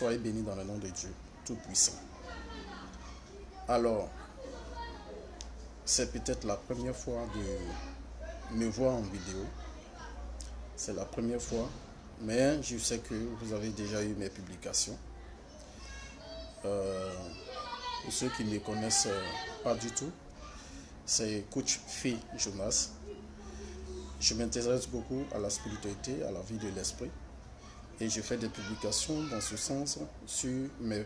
Soyez bénis dans le nom de Dieu Tout-Puissant. Alors, c'est peut-être la première fois de me voir en vidéo. C'est la première fois, mais je sais que vous avez déjà eu mes publications. Pour ceux qui ne me connaissent pas du tout, c'est Coach Phil Jonas. Je m'intéresse beaucoup à la spiritualité, à la vie de l'esprit. Et je fais des publications dans ce sens sur mes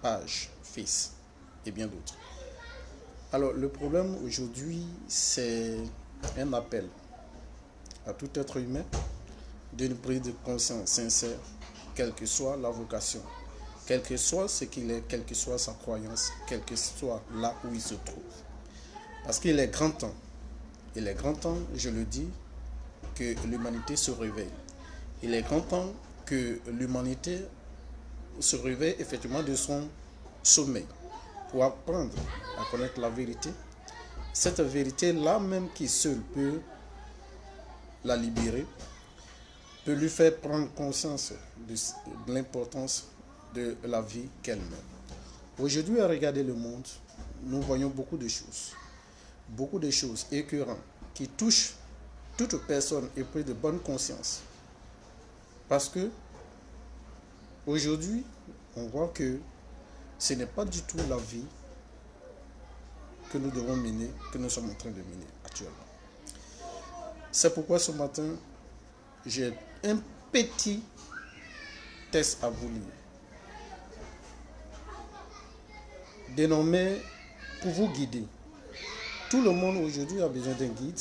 pages Face et bien d'autres. Alors, le problème aujourd'hui, c'est un appel à tout être humain d'une prise de conscience sincère, quelle que soit la vocation, quel que soit ce qu'il est, quelle que soit sa croyance, quel que soit là où il se trouve. Parce qu'il est grand temps, je le dis, que l'humanité se réveille. Il est grand temps que l'humanité se réveille effectivement de son sommeil pour apprendre à connaître la vérité. Cette vérité-là même qui seule peut la libérer, peut lui faire prendre conscience de l'importance de la vie qu'elle mène. Aujourd'hui, à regarder le monde, nous voyons beaucoup de choses écœurantes qui touchent toute personne éprise de bonne conscience. Parce que aujourd'hui, on voit que ce n'est pas du tout la vie que nous devons mener, que nous sommes en train de mener actuellement. C'est pourquoi ce matin, j'ai un petit test à vous lire. Dénommé pour vous guider. Tout le monde aujourd'hui a besoin d'un guide,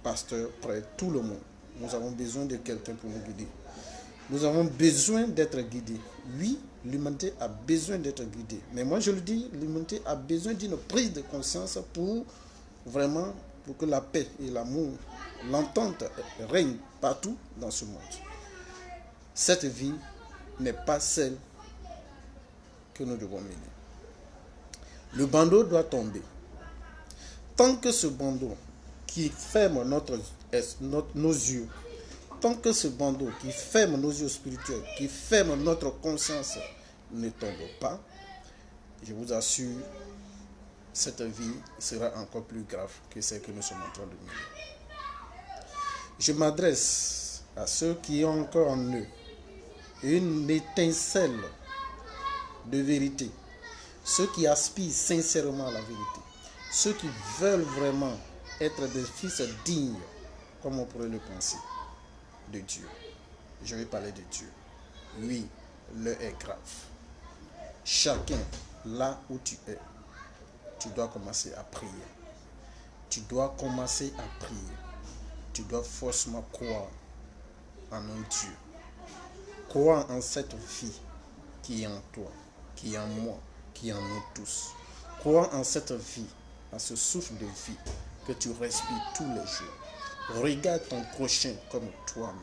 pasteur, prêtre, tout le monde. Nous avons besoin de quelqu'un pour nous guider. Nous avons besoin d'être guidés. Oui, l'humanité a besoin d'être guidée. Mais moi je le dis, l'humanité a besoin d'une prise de conscience pour que la paix et l'amour, l'entente règnent partout dans ce monde. Cette vie n'est pas celle que nous devons mener. Le bandeau doit tomber. Tant que ce bandeau qui ferme nos yeux, tant que ce bandeau qui ferme nos yeux spirituels, qui ferme notre conscience ne tombe pas, je vous assure, cette vie sera encore plus grave que celle que nous sommes en train de mener. Je m'adresse à ceux qui ont encore en eux une étincelle de vérité, ceux qui aspirent sincèrement à la vérité, ceux qui veulent vraiment être des fils dignes, comme on pourrait le penser, de Dieu. Je vais parler de Dieu. Oui, l'heure est grave. Chacun, là où tu es, tu dois commencer à prier. Tu dois commencer à prier. Tu dois forcément croire en un Dieu. Croire en cette vie qui est en toi, qui est en moi, qui est en nous tous. Croire en cette vie, en ce souffle de vie que tu respires tous les jours. Regarde ton prochain comme toi-même.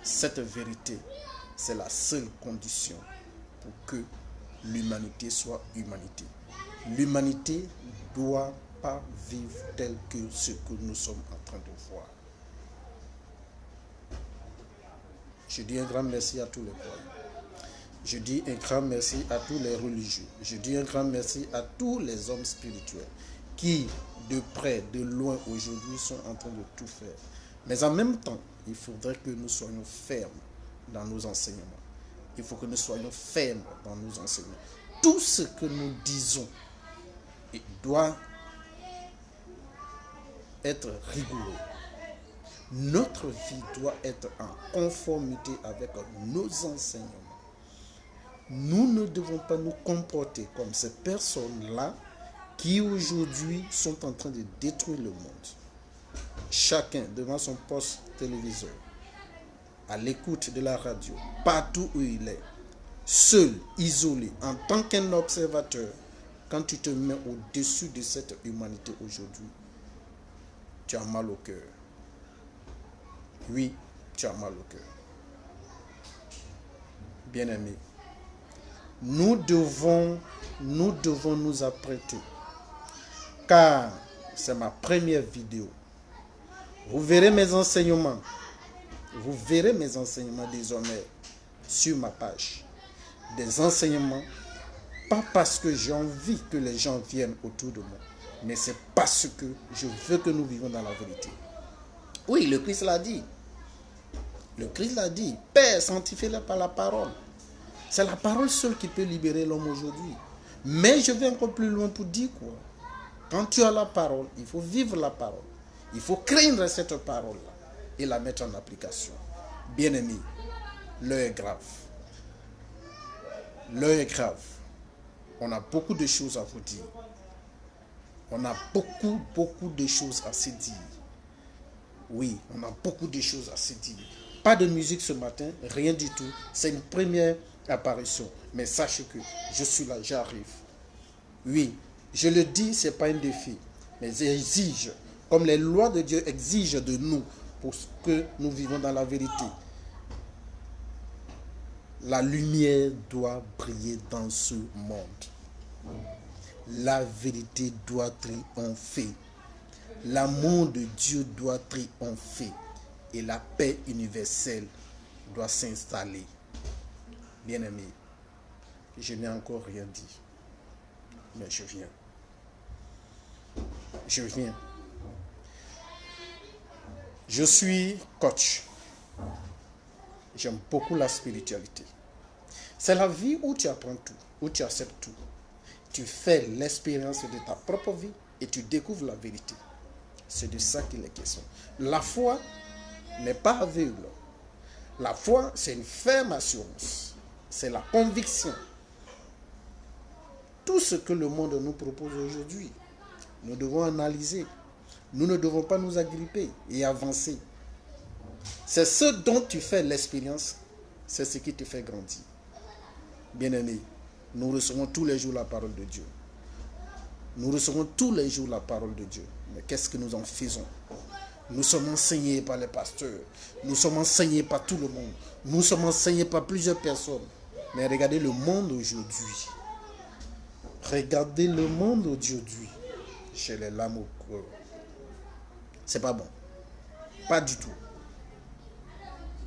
Cette vérité, c'est la seule condition pour que l'humanité soit humanité. L'humanité ne doit pas vivre tel que ce que nous sommes en train de voir. Je dis un grand merci à tous les croyants. Je dis un grand merci à tous les religieux. Je dis un grand merci à tous les hommes spirituels qui, de près, de loin, aujourd'hui, sont en train de tout faire. Mais en même temps, il faudrait que nous soyons fermes dans nos enseignements. Il faut que nous soyons fermes dans nos enseignements. Tout ce que nous disons doit être rigoureux. Notre vie doit être en conformité avec nos enseignements. Nous ne devons pas nous comporter comme ces personnes-là qui aujourd'hui sont en train de détruire le monde. Chacun devant son poste téléviseur, à l'écoute de la radio, partout où il est, seul, isolé, en tant qu'un observateur, quand tu te mets au-dessus de cette humanité aujourd'hui, tu as mal au cœur. Oui, tu as mal au cœur. Bien-aimés, nous devons nous apprêter, car c'est ma première vidéo. Vous verrez mes enseignements désormais sur ma page des enseignements, pas parce que j'ai envie que les gens viennent autour de moi, mais c'est parce que je veux que nous vivons dans la vérité. Oui, le Christ l'a dit. Le Christ l'a dit. Père, sanctifie-les par la parole. C'est la parole seule qui peut libérer l'homme aujourd'hui. Mais je vais encore plus loin pour dire quoi? Quand tu as la parole, il faut vivre la parole. Il faut craindre cette parole-là et la mettre en application. Bien-aimés, l'heure est grave. L'heure est grave. On a beaucoup de choses à vous dire. On a beaucoup de choses à se dire. Oui, on a beaucoup de choses à se dire. Pas de musique ce matin, rien du tout. C'est une première apparition. Mais sachez que je suis là, j'arrive. Oui, je le dis, ce n'est pas un défi. Mais j'exige, comme les lois de Dieu exigent de nous, pour que nous vivons dans la vérité. La lumière doit briller dans ce monde. La vérité doit triompher. L'amour de Dieu doit triompher. Et la paix universelle doit s'installer. Bien-aimé, je n'ai encore rien dit. Mais je viens. Je viens. Je suis coach. J'aime beaucoup la spiritualité. C'est la vie où tu apprends tout, où tu acceptes tout. Tu fais l'expérience de ta propre vie et tu découvres la vérité. C'est de ça qu'il est question. La foi n'est pas aveugle. La foi, c'est une ferme assurance. C'est la conviction. Tout ce que le monde nous propose aujourd'hui, nous devons analyser. Nous ne devons pas nous agripper et avancer. C'est ce dont tu fais l'expérience, c'est ce qui te fait grandir. Bien-aimés, nous recevons tous les jours la parole de Dieu. Nous recevons tous les jours la parole de Dieu. Mais qu'est-ce que nous en faisons? Nous sommes enseignés par les pasteurs. Nous sommes enseignés par tout le monde. Nous sommes enseignés par plusieurs personnes. Mais regardez le monde aujourd'hui. Regardez le monde aujourd'hui. Chez les lames au cœur. C'est pas bon. Pas du tout.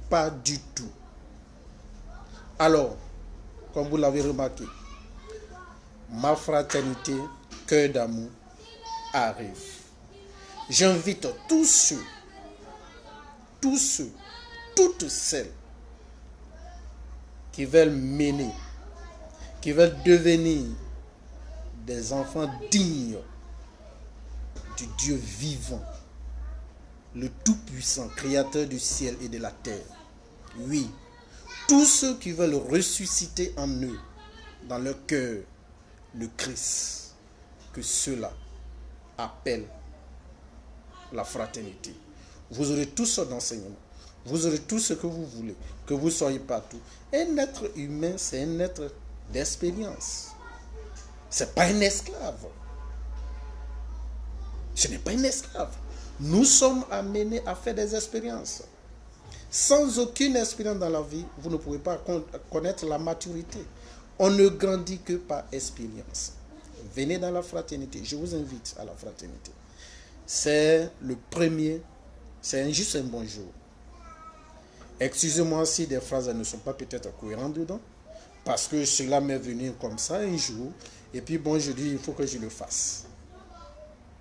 Pas du tout. Alors, comme vous l'avez remarqué, ma fraternité, cœur d'amour, arrive. J'invite tous ceux, toutes celles qui veulent mener, qui veulent devenir des enfants dignes du Dieu vivant, le Tout-Puissant, Créateur du ciel et de la terre. Oui, tous ceux qui veulent ressusciter en eux, dans leur cœur, le Christ, que ceux-là appellent la fraternité. Vous aurez tout ce d'enseignement. Vous aurez tout ce que vous voulez, que vous soyez partout. Un être humain, c'est un être d'expérience. Ce n'est pas un esclave. Ce n'est pas un esclave. Nous sommes amenés à faire des expériences. Sans aucune expérience dans la vie, vous ne pouvez pas connaître la maturité. On ne grandit que par expérience. Venez dans la fraternité. Je vous invite à la fraternité. C'est le premier, c'est juste un bonjour. Excusez-moi si des phrases ne sont pas peut-être cohérentes dedans, parce que cela m'est venu comme ça un jour, et puis bon, je dis, il faut que je le fasse.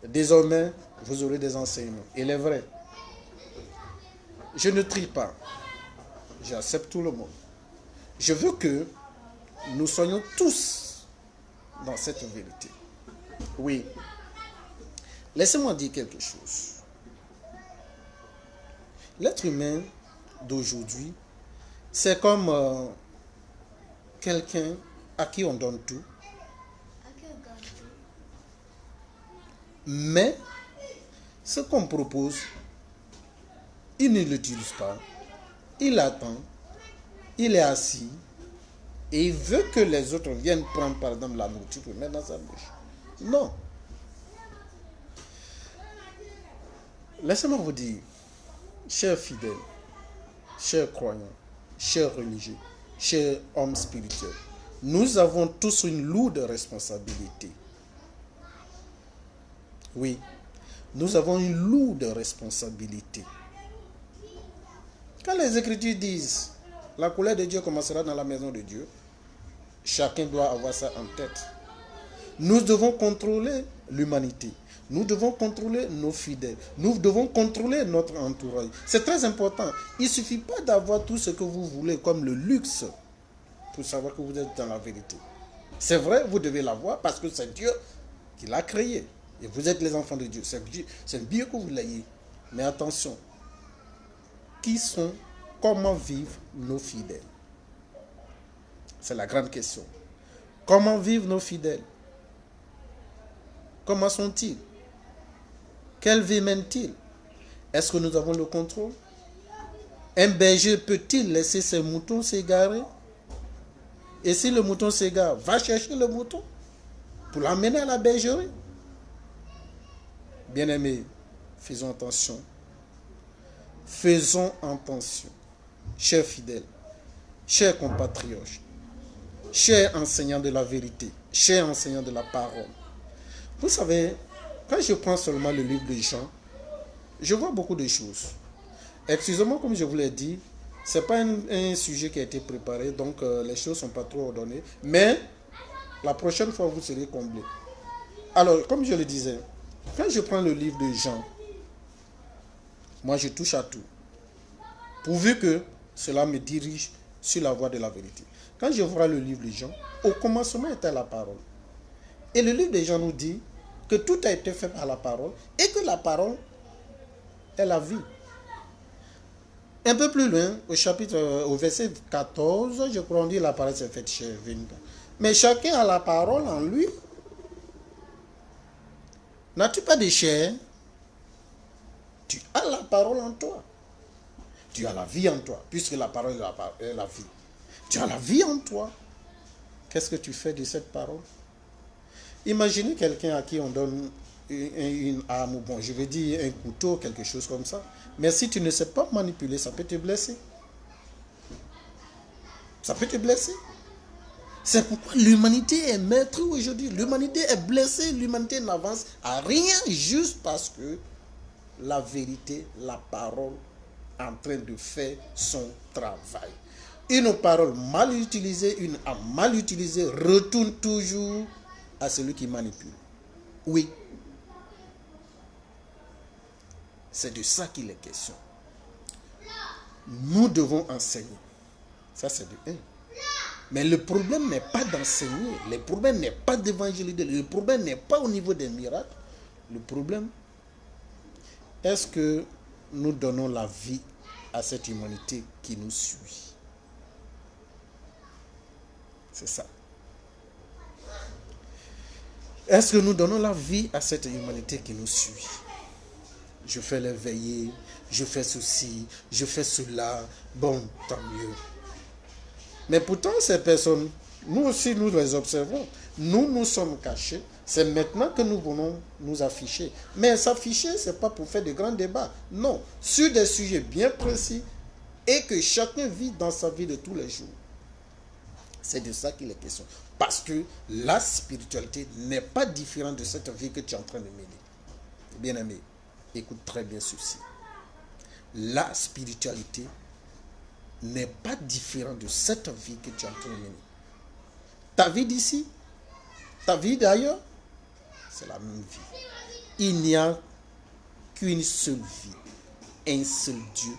Désormais, vous aurez des enseignements. Il est vrai. Je ne trie pas. J'accepte tout le monde. Je veux que nous soyons tous dans cette vérité. Oui. Laissez-moi dire quelque chose. L'être humain d'aujourd'hui, c'est comme quelqu'un à qui on donne tout. Mais ce qu'on propose, il ne l'utilise pas. Il attend. Il est assis. Et il veut que les autres viennent prendre par exemple la nourriture pour mettre dans sa bouche. Non. Laissez-moi vous dire, chers fidèles, chers croyants, chers religieux, chers hommes spirituels, nous avons tous une lourde responsabilité. Oui, nous avons une lourde responsabilité. Quand les Écritures disent, La colère de Dieu commencera dans la maison de Dieu. Chacun doit avoir ça en tête. Nous devons contrôler l'humanité. Nous devons contrôler nos fidèles. Nous devons contrôler notre entourage. C'est très important. Il ne suffit pas d'avoir tout ce que vous voulez comme le luxe pour savoir que vous êtes dans la vérité. C'est vrai, vous devez l'avoir parce que c'est Dieu qui l'a créé. Et vous êtes les enfants de Dieu. C'est bien que vous l'ayez. Mais attention, comment vivent nos fidèles? C'est la grande question. Comment vivent nos fidèles? Comment sont-ils? Quelle vie mènent-ils? Est-ce que nous avons le contrôle? Un berger peut-il laisser ses moutons s'égarer? Et si le mouton s'égare, va chercher le mouton pour l'emmener à la bergerie. Bien-aimés, faisons attention. Faisons attention. Chers fidèles, chers compatriotes, chers enseignants de la vérité, chers enseignants de la parole. Vous savez, quand je prends seulement le livre de Jean, je vois beaucoup de choses. Excusez-moi, comme je vous l'ai dit, ce n'est pas un sujet qui a été préparé, donc les choses ne sont pas trop ordonnées. Mais la prochaine fois, vous serez comblés. Alors, comme je le disais, quand je prends le livre de Jean, moi je touche à tout. Pourvu que cela me dirige sur la voie de la vérité. Quand je vois le livre de Jean, au commencement était la parole. Et le livre de Jean nous dit que tout a été fait par la parole et que la parole est la vie. Un peu plus loin, au verset 14, je crois on dit la parole s'est faite chair. Mais chacun a la parole en lui. N'as-tu pas de chair? Tu as la parole en toi. Tu as la vie en toi, puisque la parole est la vie. Tu as la vie en toi. Qu'est-ce que tu fais de cette parole? Imaginez quelqu'un à qui on donne une arme, ou bon, je vais dire un couteau, quelque chose comme ça. Mais si tu ne sais pas manipuler, ça peut te blesser. Ça peut te blesser. C'est pourquoi l'humanité est maître aujourd'hui. L'humanité est blessée, l'humanité n'avance à rien juste parce que la vérité, la parole, est en train de faire son travail. Une parole mal utilisée, une âme mal utilisée, retourne toujours à celui qui manipule. Oui. C'est de ça qu'il est question. Nous devons enseigner. Ça, c'est de un. Mais le problème n'est pas d'enseigner. Le problème n'est pas d'évangéliser. Le problème n'est pas au niveau des miracles. Le problème, est-ce que nous donnons la vie à cette humanité qui nous suit? C'est ça. Est-ce que nous donnons la vie à cette humanité qui nous suit? Je fais les veillées, je fais ceci, je fais cela. Bon, tant mieux. Mais pourtant, ces personnes, nous aussi, nous les observons. Nous sommes cachés. C'est maintenant que nous voulons nous afficher. Mais s'afficher, ce n'est pas pour faire de grands débats. Non, sur des sujets bien précis et que chacun vit dans sa vie de tous les jours. C'est de ça qu'il est question. Parce que la spiritualité n'est pas différente de cette vie que tu es en train de mener. Bien-aimé, écoute très bien ceci. La spiritualité n'est pas différente de cette vie que tu es en train de mener. Ta vie d'ici, ta vie d'ailleurs, c'est la même vie. Il n'y a qu'une seule vie, un seul Dieu,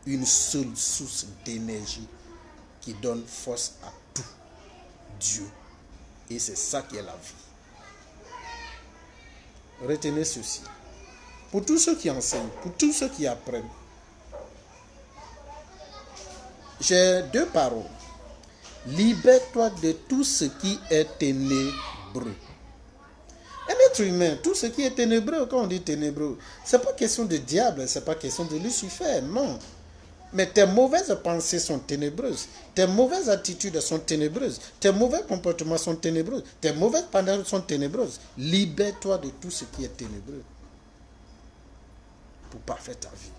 une seule source d'énergie qui donne force à tout. Dieu. Et c'est ça qui est la vie. Retenez ceci. Pour tous ceux qui enseignent, pour tous ceux qui apprennent, j'ai deux paroles. Libère-toi de tout ce qui est ténébreux. Un être humain, tout ce qui est ténébreux, quand on dit ténébreux, ce n'est pas question de diable, ce n'est pas question de Lucifer, non. Mais tes mauvaises pensées sont ténébreuses, tes mauvaises attitudes sont ténébreuses, tes mauvais comportements sont ténébreux, tes mauvaises paroles sont ténébreuses. Libère-toi de tout ce qui est ténébreux pour parfaire ta vie.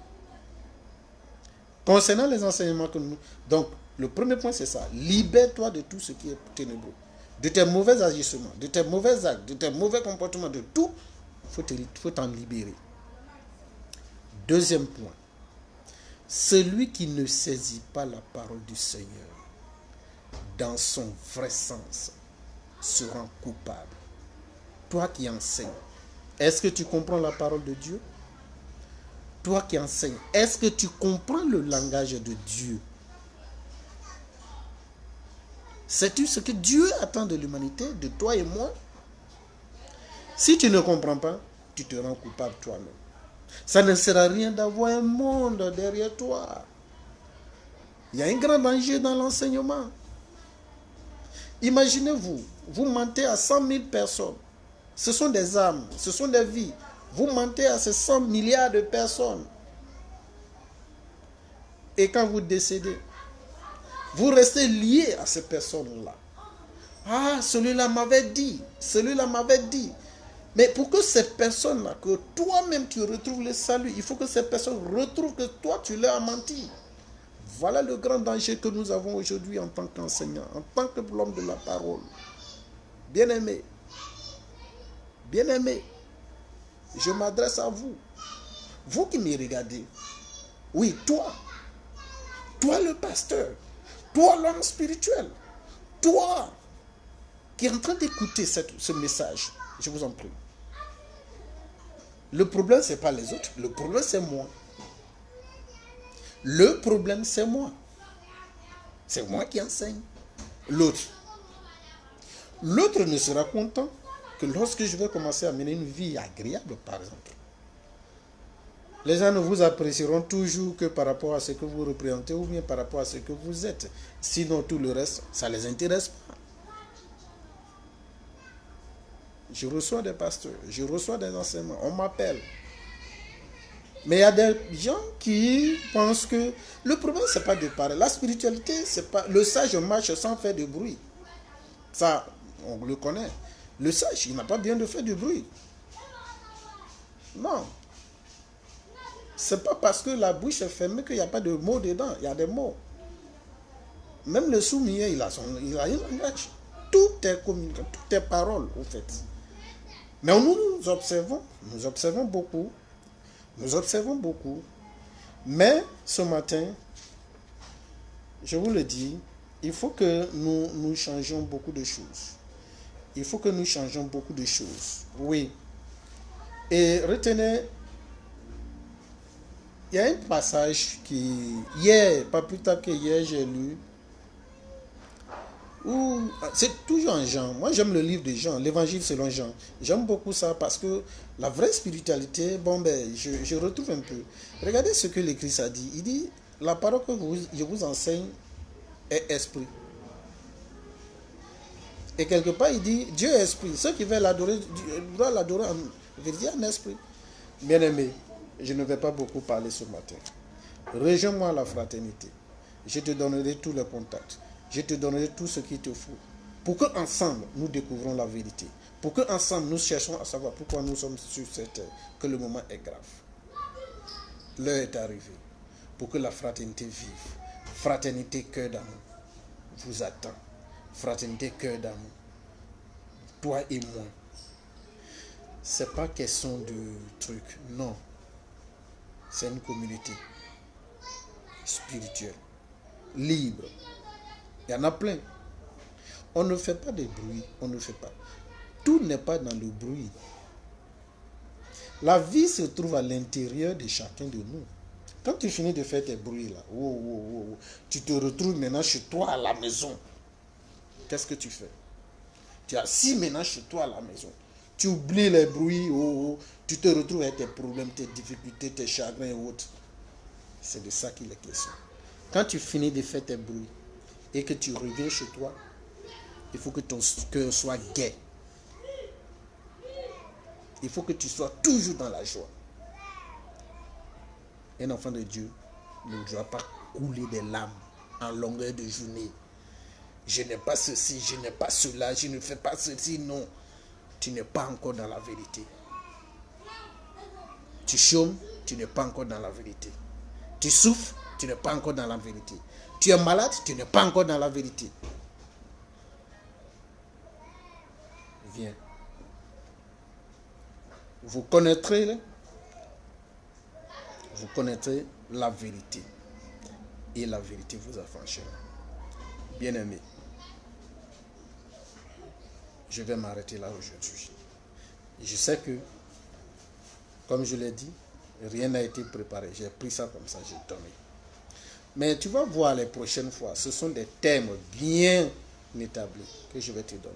Concernant les enseignements que nous... Donc, le premier point, c'est ça. Libère-toi de tout ce qui est ténébreux. De tes mauvais agissements, de tes mauvais actes, de tes mauvais comportements, de tout. Il faut t'en libérer. Deuxième point. Celui qui ne saisit pas la parole du Seigneur dans son vrai sens sera coupable. Toi qui enseignes, est-ce que tu comprends la parole de Dieu? Toi qui enseignes, est-ce que tu comprends le langage de Dieu? Sais-tu ce que Dieu attend de l'humanité, de toi et moi? Si tu ne comprends pas, tu te rends coupable toi-même. Ça ne sert à rien d'avoir un monde derrière toi. Il y a un grand danger dans l'enseignement. Imaginez-vous, vous mentez à 100 000 personnes. Ce sont des âmes, ce sont des vies. Vous mentez à ces 100 milliards de personnes. Et quand vous décédez, vous restez lié à ces personnes-là. Ah, celui-là m'avait dit, celui-là m'avait dit. Mais pour que ces personnes-là, que toi-même tu retrouves le salut, il faut que ces personnes retrouvent que toi tu leur as menti. Voilà le grand danger que nous avons aujourd'hui en tant qu'enseignants, en tant que l'homme de la parole. Bien-aimé, bien-aimé, je m'adresse à vous. Vous qui me regardez. Oui, toi le pasteur, toi l'homme spirituel, toi qui est en train d'écouter ce message, je vous en prie. Le problème, ce n'est pas les autres, le problème, c'est moi. Le problème, c'est moi. C'est moi qui enseigne. L'autre ne sera content que lorsque je vais commencer à mener une vie agréable, par exemple. Les gens ne vous apprécieront toujours que par rapport à ce que vous représentez ou bien par rapport à ce que vous êtes. Sinon, tout le reste, ça ne les intéresse pas. Je reçois des pasteurs, je reçois des enseignements, on m'appelle. Mais il y a des gens qui pensent que le problème, ce n'est pas de parler. La spiritualité, c'est pas. Le sage marche sans faire de bruit. Ça, on le connaît. Le sage, il n'a pas besoin de faire du bruit. Non. C'est pas parce que la bouche est fermée qu'il n'y a pas de mots dedans. Il y a des mots. Même le sourd-muet, il a un langage. Tout est communication, tout est parole, au fait. Mais nous observons beaucoup. Nous observons beaucoup. Mais ce matin, je vous le dis, il faut que nous changions beaucoup de choses. Il faut que nous changions beaucoup de choses. Oui. Et retenez, il y a un passage qui, hier, pas plus tard que hier, j'ai lu, où c'est toujours en Jean. Moi, j'aime le livre de Jean, l'évangile selon Jean. J'aime beaucoup ça parce que la vraie spiritualité, je retrouve un peu. Regardez ce que le Christ a dit. Il dit, la parole que je vous enseigne est esprit. Et quelque part, il dit, Dieu est esprit. Ceux qui veulent l'adorer, doivent l'adorer en vérité, en esprit. Bien-aimé, je ne vais pas beaucoup parler ce matin. Rejoins-moi à la fraternité. Je te donnerai tous les contacts. Je te donnerai tout ce qu'il te faut. Pour qu'ensemble, nous découvrons la vérité. Pour qu'ensemble, nous cherchons à savoir pourquoi nous sommes sur cette terre. Que le moment est grave. L'heure est arrivée. Pour que la fraternité vive. Fraternité, cœur d'amour. Vous attend. Fraternité, cœur d'amour. Toi et moi. C'est pas question de trucs. Non. C'est une communauté spirituelle. Libre. Il y en a plein. On ne fait pas de bruit. On ne fait pas. Tout n'est pas dans le bruit. La vie se trouve à l'intérieur de chacun de nous. Quand tu finis de faire tes bruits là, tu te retrouves maintenant chez toi à la maison. Qu'est-ce que tu fais? Tu es assis maintenant chez toi à la maison. Tu oublies les bruits, tu te retrouves avec tes problèmes, tes difficultés, tes chagrins et autres. C'est de ça qu'il est question. Quand tu finis de faire tes bruits et que tu reviens chez toi, il faut que ton cœur soit gai. Il faut que tu sois toujours dans la joie. Un enfant de Dieu ne doit pas couler des larmes en longueur de journée. Je n'ai pas ceci, je n'ai pas cela, je ne fais pas ceci, non. Tu n'es pas encore dans la vérité. Tu chômes, tu n'es pas encore dans la vérité. Tu souffres, tu n'es pas encore dans la vérité. Tu es malade, tu n'es pas encore dans la vérité. Viens. Vous connaîtrez la vérité. et la vérité vous affranchira. Bien-aimés, je vais m'arrêter là aujourd'hui. Je sais que, comme je l'ai dit, rien n'a été préparé. J'ai pris ça comme ça, j'ai donné. Mais tu vas voir les prochaines fois, ce sont des thèmes bien établis que je vais te donner.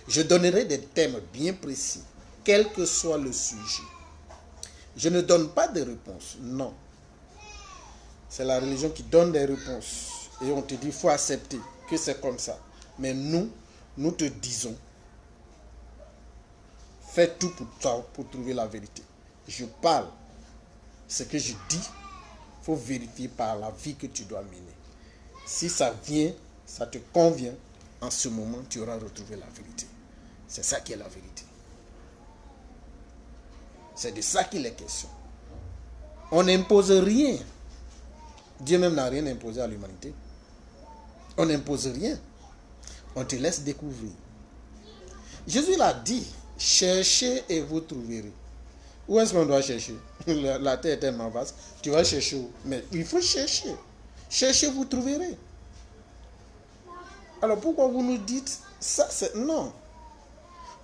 Je donnerai des thèmes bien précis, quel que soit le sujet. Je ne donne pas de réponses, non. C'est la religion qui donne des réponses. Et on te dit, il faut accepter que c'est comme ça. Mais nous te disons, fais tout pour toi, pour trouver la vérité. Je parle. Ce que je dis, il faut vérifier par la vie que tu dois mener. Si ça vient, ça te convient, en ce moment, tu auras retrouvé la vérité. C'est ça qui est la vérité. C'est de ça qu'il est question. On n'impose rien. Dieu même n'a rien imposé à l'humanité. On n'impose rien. On te laisse découvrir. Jésus l'a dit, cherchez et vous trouverez. Où est-ce qu'on doit chercher? La terre est tellement vaste. Tu vas chercher où? Mais il faut chercher. Cherchez, vous trouverez. Alors pourquoi vous nous dites ça? C'est non.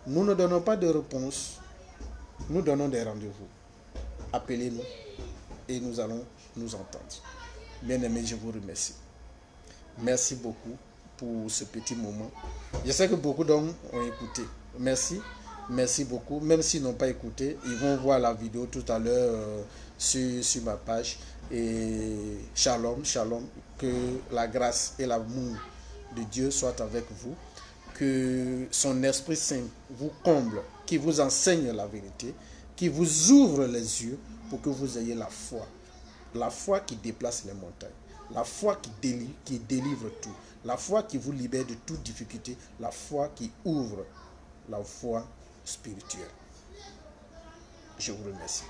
Nous ne donnons pas de réponse. Nous donnons des rendez-vous. Appelez-nous et nous allons nous entendre. Bien-aimés, je vous remercie. Merci beaucoup pour ce petit moment. Je sais que beaucoup d'hommes ont écouté. Merci. Merci beaucoup. Même s'ils n'ont pas écouté, ils vont voir la vidéo tout à l'heure sur ma page. Et shalom, shalom. Que la grâce et l'amour de Dieu soient avec vous. Que son Esprit Saint vous comble, qui vous enseigne la vérité, qui vous ouvre les yeux pour que vous ayez la foi. La foi qui déplace les montagnes. La foi qui délivre tout. La foi qui vous libère de toute difficulté. La foi qui ouvre la foi spirituelle. Je vous remercie.